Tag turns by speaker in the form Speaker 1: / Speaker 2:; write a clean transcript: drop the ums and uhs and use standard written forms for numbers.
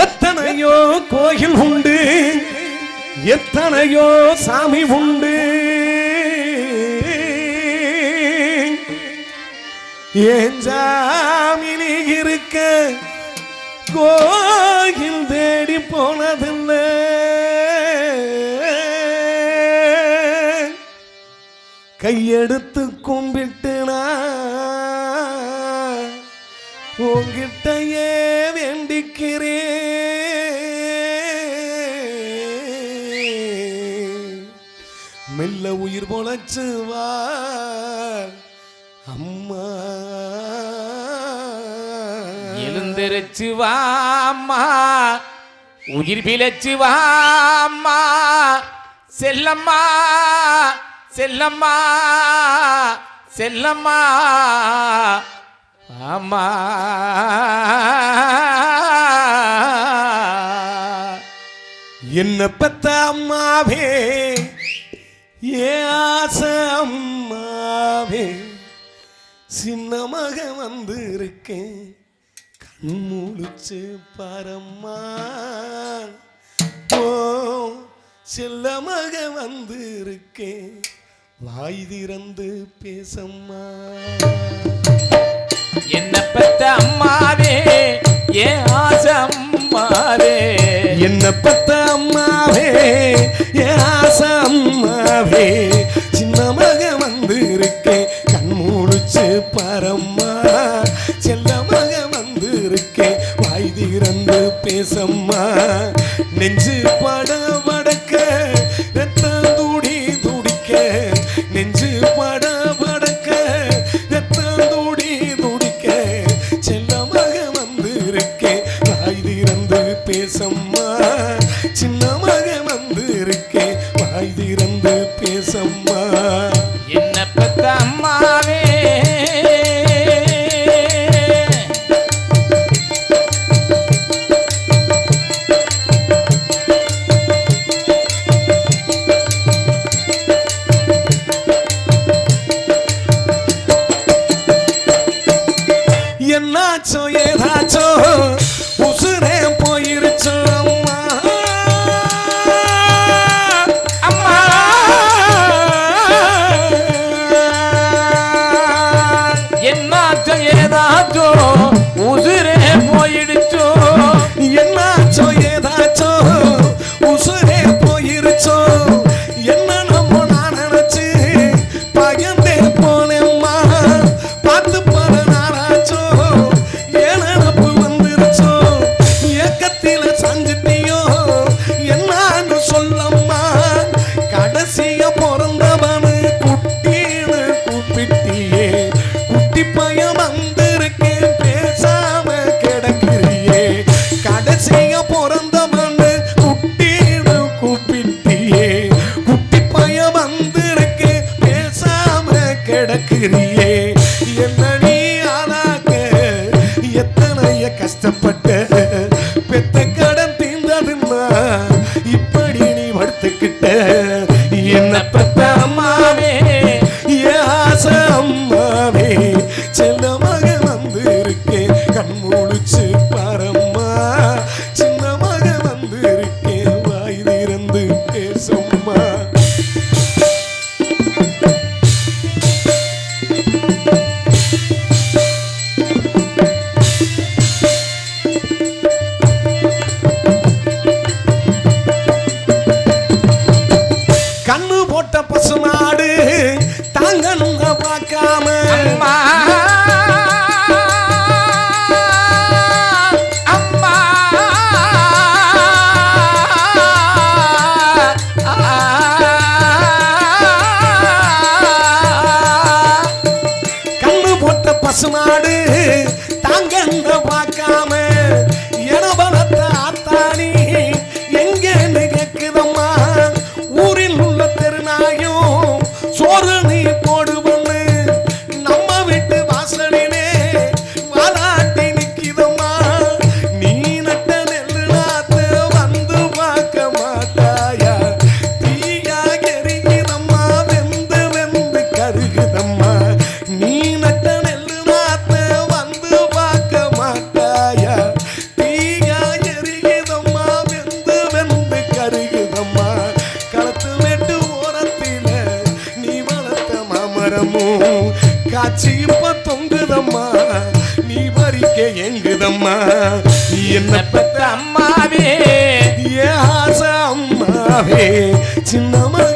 Speaker 1: எத்தனையோ கோயில் உண்டு, எத்தனையோ சாமி உண்டு, ஏன் சாமி நீ இருக்க கோயில் தேடி போனதில்லை. கையெடுத்து கும்பிட்டுனா உங்கிட்டயே வேண்டிக்கிறேன். மெல்ல உயிர் பொழைச்சு வா அம்மா,
Speaker 2: எழுந்திருச்சு வாம்மா, உயிர் பிழைச்சு வாம்மா, செல்லம்மா செல்லம்மா செல்லம்மா ஆமா.
Speaker 1: என்ன பெத்த அம்மாவே, ஏ ஆசை அம்மாவே, சின்ன மக வந்து இருக்கேன், கண் முழிச்சு பாரம்மா. ஓ செல்ல மக வந்து இருக்கேன், வாய் திறந்து பேசம்மா.
Speaker 2: என்ன பெத்த அம்மாவே, ஏ ஆசை அம்மாவே,
Speaker 1: என்ன பெத்த அம்மாவே, ஏ ஆசை அம்மாவே, சின்ன மக வந்து இருக்கேன், கண் முழிச்சு பாரம்மா. செல்ல மக வந்து இருக்கேன், வாய் திறந்து பேசம்மா. நெஞ்சு பட படக்க ரத்தம் துடி துடிக்க, நெஞ்சு பட படக்க ரத்தம் துடி துடிக்க, செல்ல மக வந்து இருக்கேன், வாய் திறந்து பேசம்மா. சின்ன மக வந்து இருக்கேன், வாய் திறந்து பேசம்மா.
Speaker 2: என்ன பெத்த அம்மாவே,
Speaker 1: என்னாச்சோ ஏதாச்சோ உசுரே போயிருச்சோ அம்மா. ஆச்சி இப்ப தொங்குதம்மா நீ பறிக்க எங்குதம்மா என்ன
Speaker 2: பெத்த அம்மாவே
Speaker 1: ஏ ஆசை அம்மாவே சின்ன மக